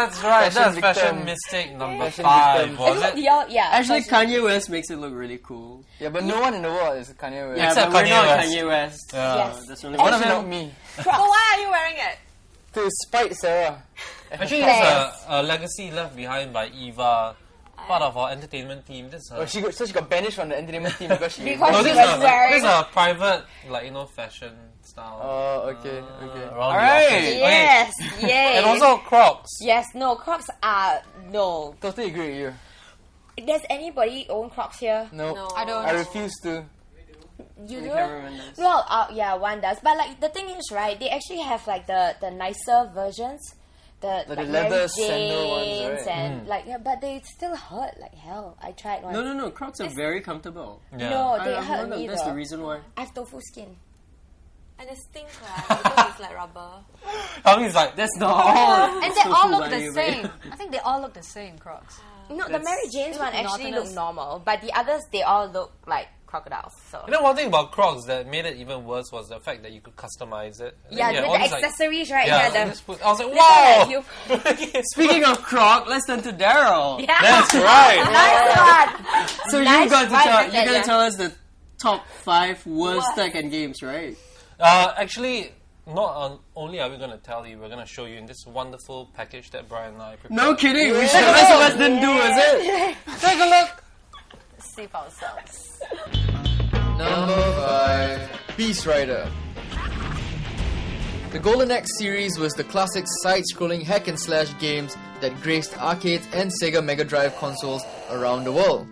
that's right. That's victim. fashion mistake number Fashion 5, victim. was it? Yeah. Actually, Kanye West makes it look really cool. Yeah, but no one in the world is Kanye West. Yeah, Except but we're Kanye not West. Kanye West. Yeah. Yes. That's only One one of of not them. me. So why are you wearing it? To spite Sara. Actually, there's a legacy left behind by Eva, part of our entertainment team. This is Oh, she got banished from the entertainment team because she... Because no, she this was is wearing- this is a private, fashion style. Oh, okay. Around Alright. the office. Yes, yay. And also Crocs. Yes, no, Crocs are no. Totally agree with you. Does anybody own Crocs here? No, I don't. I refuse to. You The do? cameraman does. Well, yeah, one does. But like the thing is, right? They actually have like the nicer versions, the the like leather Mary sandal ones, Janes right? and like yeah, but they still hurt like hell. I tried one. No. Crocs are very comfortable. Yeah. No, they I'm hurt wondering, me that's though. the reason why. I have tofu skin. And it stinks, right? Because it's like rubber. Helmi's like, That's not all. And they all look by the you, same. babe. I think they all look the same, Crocs. No, the Mary Jane's one actually monotonous. looked normal, but the others they all look like crocodiles. So you know, one thing about Crocs that made it even worse was the fact that you could customize it. And yeah, then you had with all the these, accessories, right? Yeah, Yeah, just put- I was like, little, wow! like, Speaking of Croc, let's turn to Daryl. yeah. That's right! Nice one. So Nice you got to one, tell, that's you're it, gonna yeah. tell us the top 5 worst tech and games, right? Actually, not only are we going to tell you, we're going to show you in this wonderful package that Bryan and I prepared. No kidding. We should. The rest of us didn't do, is it? Take a look! See for ourselves. Number 5, Beast Rider. The Golden Axe series was the classic side-scrolling hack-and-slash games that graced arcades and Sega Mega Drive consoles around the world.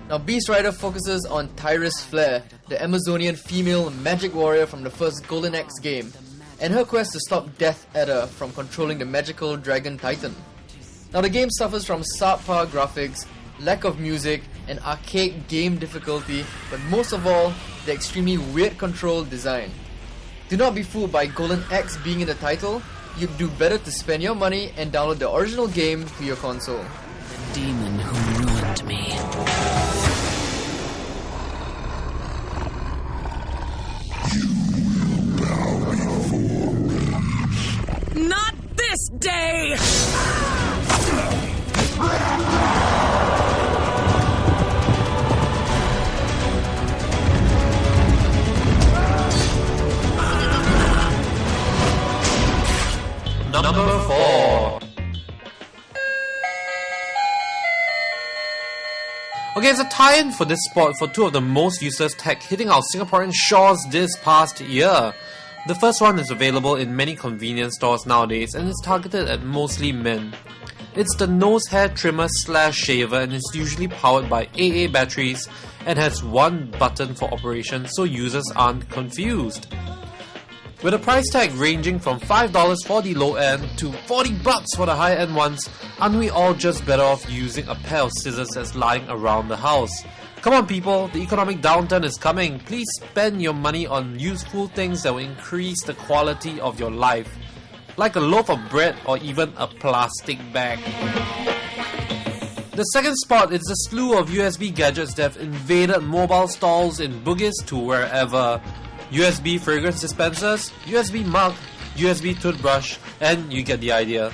Now, Beast Rider focuses on Tyrus Flare, the Amazonian female magic warrior from the first Golden Axe game, and her quest to stop Death Adder from controlling the magical dragon Titan. Now, the game suffers from subpar graphics, lack of music, and arcade game difficulty, but most of all, the extremely weird control design. Do not be fooled by Golden Axe being in the title. You'd do better to spend your money and download the original game to your console. The demon who ruined me. Not this day! Number 4. Okay, it's a tie-in for this spot for two of the most useless tech hitting our Singaporean shores this past year. The first one is available in many convenience stores nowadays and is targeted at mostly men. It's the nose hair trimmer / shaver and is usually powered by AA batteries and has one button for operation so users aren't confused. With a price tag ranging from $5 for the low end to $40 for the high end ones, aren't we all just better off using a pair of scissors that's lying around the house? Come on people, the economic downturn is coming. Please spend your money on useful things that will increase the quality of your life. Like a loaf of bread or even a plastic bag. The second spot is the slew of USB gadgets that have invaded mobile stalls in Bugis to wherever. USB fragrance dispensers, USB mug, USB toothbrush, and you get the idea.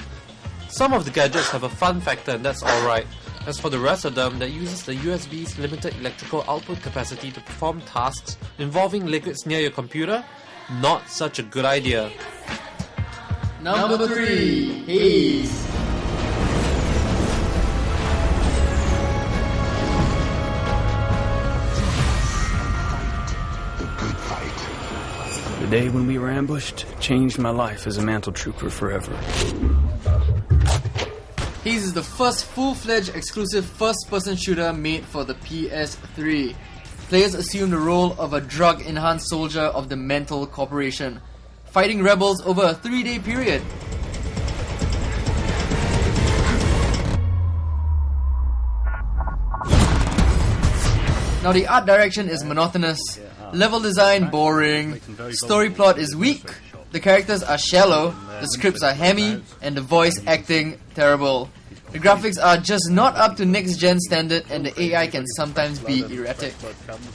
Some of the gadgets have a fun factor and that's alright. As for the rest of them, that uses the USB's limited electrical output capacity to perform tasks involving liquids near your computer, not such a good idea. Number 3, Haze. The day when we were ambushed changed my life as a mantle trooper forever. Haze is the first full-fledged exclusive first-person shooter made for the PS3. Players assume the role of a drug-enhanced soldier of the Mental Corporation, fighting rebels over a 3-day period. Now the art direction is monotonous, level design boring, story plot is weak, the characters are shallow, the scripts are hammy, and the voice acting terrible. The graphics are just not up to next gen standard and the AI can sometimes be erratic.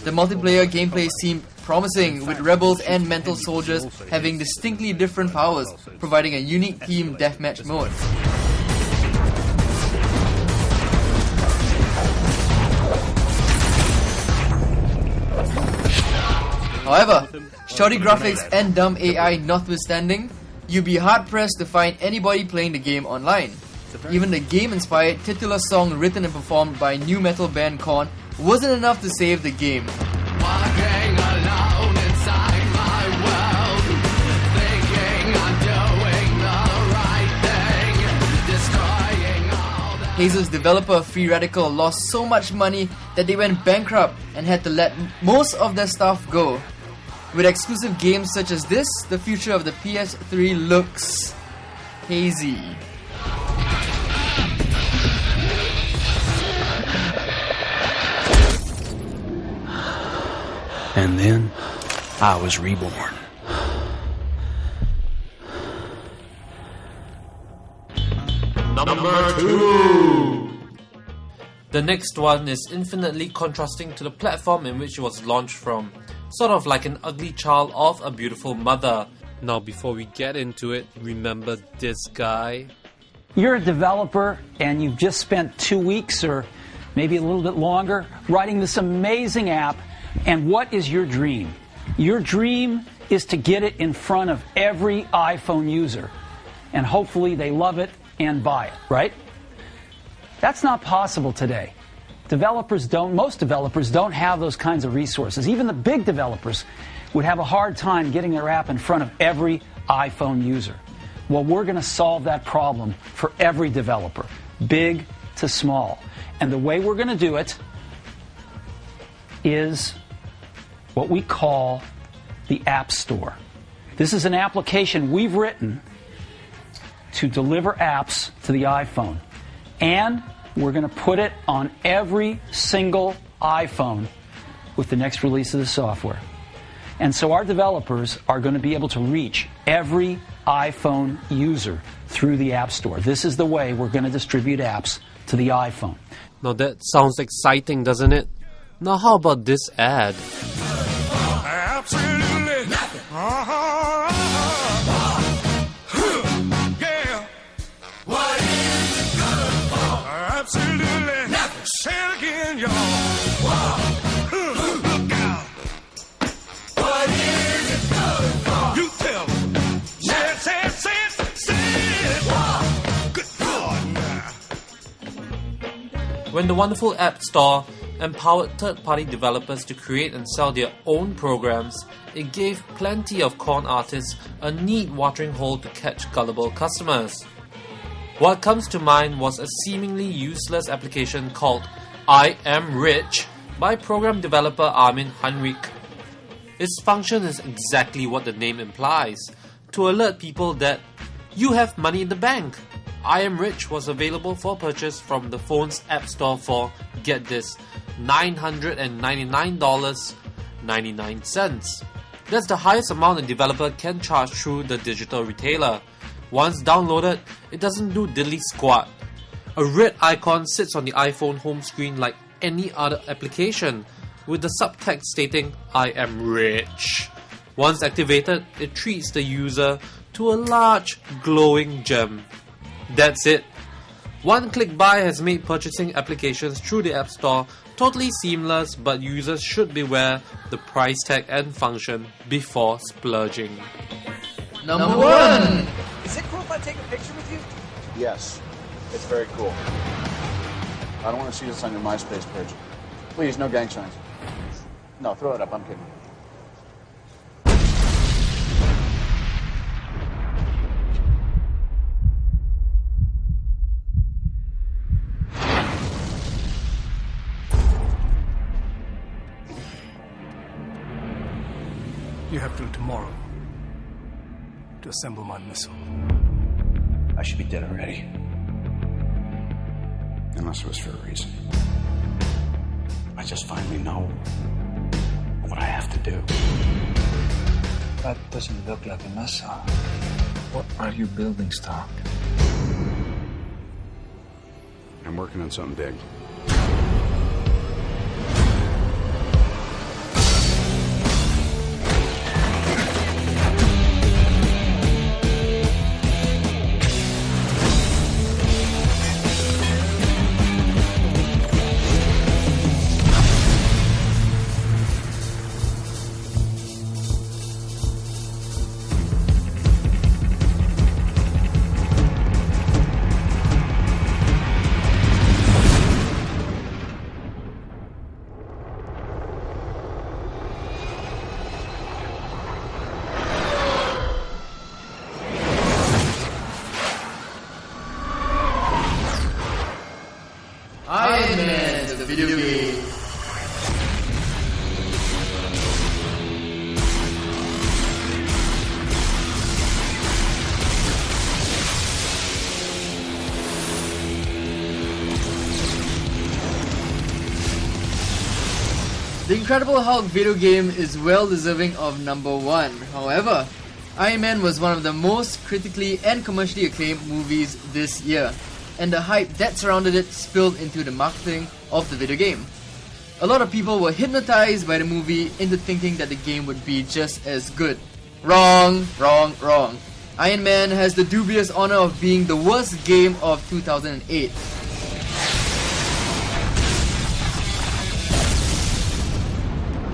The multiplayer gameplay seemed promising, with rebels and mental soldiers having distinctly different powers, providing a unique team deathmatch mode. However, shoddy graphics and dumb AI notwithstanding, you'd be hard-pressed to find anybody playing the game online. Even the game-inspired titular song written and performed by new metal band Korn wasn't enough to save the game. Hazel's developer Free Radical lost so much money that they went bankrupt and had to let most of their staff go. With exclusive games such as this, the future of the PS3 looks hazy. And then I was reborn. Number 2. The next one is infinitely contrasting to the platform in which it was launched from, sort of like an ugly child of a beautiful mother. Now before we get into it, remember this guy? You're a developer and you've just spent 2 weeks or maybe a little bit longer writing this amazing app, and what is your dream? Your dream is to get it in front of every iPhone user, and hopefully they love it and buy it, right? That's not possible today. Most developers don't have those kinds of resources. Even the big developers would have a hard time getting their app in front of every iPhone user. Well, we're going to solve that problem for every developer, big to small. And the way we're going to do it is what we call the App Store. This is an application we've written to deliver apps to the iPhone. And we're going to put it on every single iPhone with the next release of the software. And so our developers are going to be able to reach every iPhone user through the App Store. This is the way we're going to distribute apps to the iPhone. Now that sounds exciting, doesn't it? Now how about this ad? Absolutely nothing. Yeah. What is it good for? Absolutely nothing. Say it again, y'all. Look out. What is it good for? You tell me. Say it. Good God, now. When the wonderful App Store empowered third-party developers to create and sell their own programs, it gave plenty of Korn artists a neat watering hole to catch gullible customers. What comes to mind was a seemingly useless application called I Am Rich by program developer Armin Heinrich. Its function is exactly what the name implies, to alert people that you have money in the bank. I Am Rich was available for purchase from the phone's App Store for, get this, $999.99. That's the highest amount a developer can charge through the digital retailer. Once downloaded, it doesn't do diddly squat. A red icon sits on the iPhone home screen like any other application, with the subtext stating, I am rich. Once activated, it treats the user to a large glowing gem. That's it. One-click buy has made purchasing applications through the App Store totally seamless, but users should beware the price tag and function before splurging. Number 1! Is it cool if I take a picture with you? Yes, it's very cool. I don't want to see this on your MySpace page. Please, no gang signs. No, throw it up, I'm kidding. You have till tomorrow to assemble my missile. I should be dead already. Unless it was for a reason. I just finally know what I have to do. That doesn't look like a missile. What are you building, Stark? I'm working on something big. video game. The Incredible Hulk video game is well deserving of number 1. However, Iron Man was one of the most critically and commercially acclaimed movies this year, and the hype that surrounded it spilled into the marketing of the video game. A lot of people were hypnotized by the movie into thinking that the game would be just as good. Wrong, wrong, wrong. Iron Man has the dubious honor of being the worst game of 2008.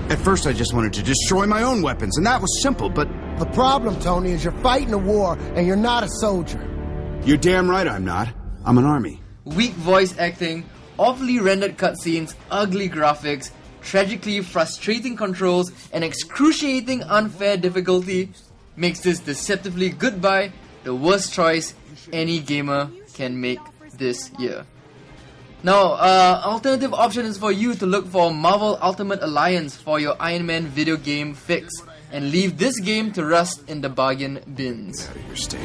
At first I just wanted to destroy my own weapons, and that was simple, but... The problem, Tony, is you're fighting a war, and you're not a soldier. You're damn right I'm not. I'm an army. Weak voice acting, awfully rendered cutscenes, ugly graphics, tragically frustrating controls, and excruciating unfair difficulty makes this deceptively goodbye the worst choice any gamer can make this year. Now, alternative option is for you to look for Marvel Ultimate Alliance for your Iron Man video game fix, and leave this game to rust in the bargain bins. Out of your stage.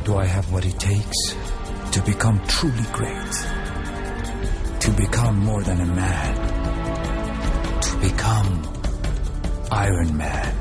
Do I have what it takes to become truly great? To become more than a man? To become Iron Man?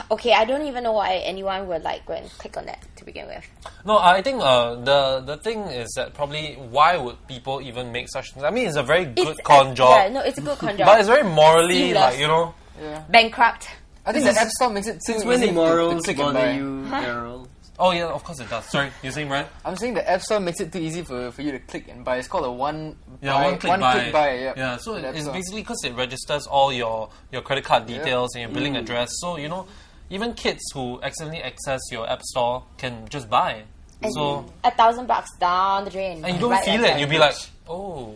Okay, I don't even know why anyone would like go and click on that to begin with. No, I think the thing is that probably why would people even make such things? I mean, it's a very good con job. Yeah, no, it's a good con job. But it's very morally, Seamless. like, you know... Yeah. Bankrupt. I think the App Store makes it too Since when easy the morals to click and bother buy. you, Daryl? Oh yeah, of course it does. Sorry, you're saying, Bryan? I'm saying the App Store makes it too easy for you to click and buy. It's called a one click buy. buy. Yeah, So in the App it's Store. basically because it registers all your credit card details and your billing address. So, you know, even kids who accidentally access your App Store can just buy. And So $1,000 down the drain. and you don't Right feel after. it. You'll be like, oh,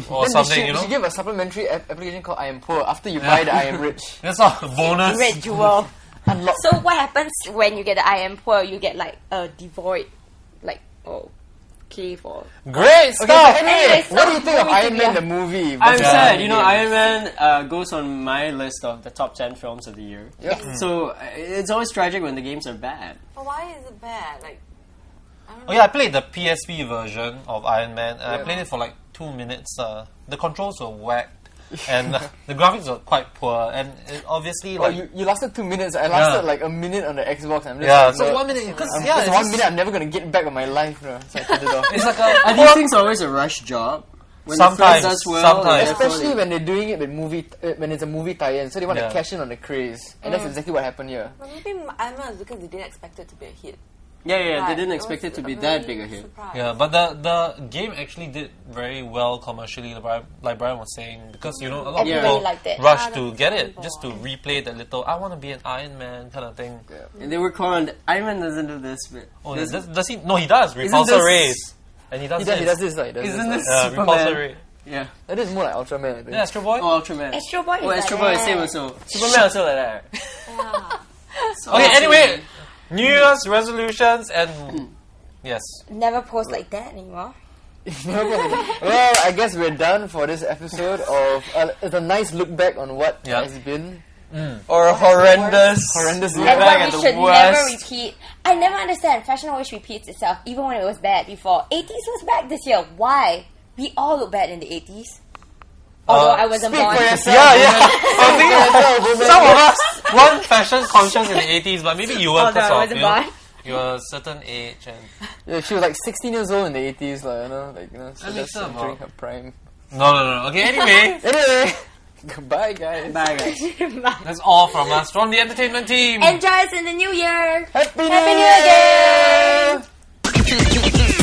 or Then something. You you know, should give a supplementary application called I Am Poor after you buy the I Am Rich. that's not a bonus. Red jewel. Unlock. So what happens when you get the I am poor? You get like a devoid, like okay for. Great stuff. Okay, so anyway, Anyway, so what do you think of movie Iron Man trivia. the movie? I'm versus sad. the You know, game? Iron Man goes on my list of the top 10 films of the year. Yep. So it's always tragic when the games are bad. But why is it bad? Like, I don't know. Oh yeah, I played the PSP version of Iron Man, and I played it for like 2 minutes. The controls were whacked, and the graphics were quite poor, and it obviously Oh, like you lasted 2 minutes. I lasted like a minute on the Xbox. I'm just yeah. like, So no, 1 minute, because it's it's 1 just- minute I'm never gonna get back on my life, bro. So I turned it off. It's like Are these things always a rush job? When Sometimes, the first does well, sometimes. Especially when they're doing it with when it's a movie tie-in, so they want Yeah. to cash in on the craze, and that's exactly what happened here. But maybe Iron Man is because they didn't expect it to be a hit. Yeah, they Right, didn't it expect was it to be a that very big a hit. surprise. Yeah, but the game actually did very well commercially, like Bryan was saying, because you know a lot of Everybody people liked it. rush Ah, to that's get it terrible. just to replay that little "I want to be an Iron Man" kind of thing. And they were conned. Iron Man doesn't do this, but Oh, does he? No, he does. Repulsor this- rays, and he does He this. does this, like, isn't this Repulsor Superman? ray. Yeah. That is more like Ultraman, I think. Yeah, Astro Boy. Oh, Ultraman. Astro Boy is Oh, like Astro Boy is that. same also. Superman also like that. Yeah. Okay, anyway, New Year's resolutions and yes. Never post like that anymore. Well, I guess we're done for this episode of it's a nice look back on what Yeah. has been. Or horrendous. Horrendous And year. what back at we the should never worst. repeat. I never understand. Fashion always repeats itself, even when it was bad before. 80s was back this year. Why? We all look bad in the 80s. Although I wasn't Speak born. for yourself. Yeah. I think some of us weren't fashion conscious in the 80s, but maybe you were Although because I of wasn't you know, born. you're a certain age and Yeah, she was like 16 years old in the 80s, like, you know, like, you know, so That makes that's sense, during huh? her prime. no. Okay, anyway, Anyway, goodbye, guys. Bye, guys. that's all from us from the entertainment team. Enjoy us in the new year. Happy Happy New Year again. Year!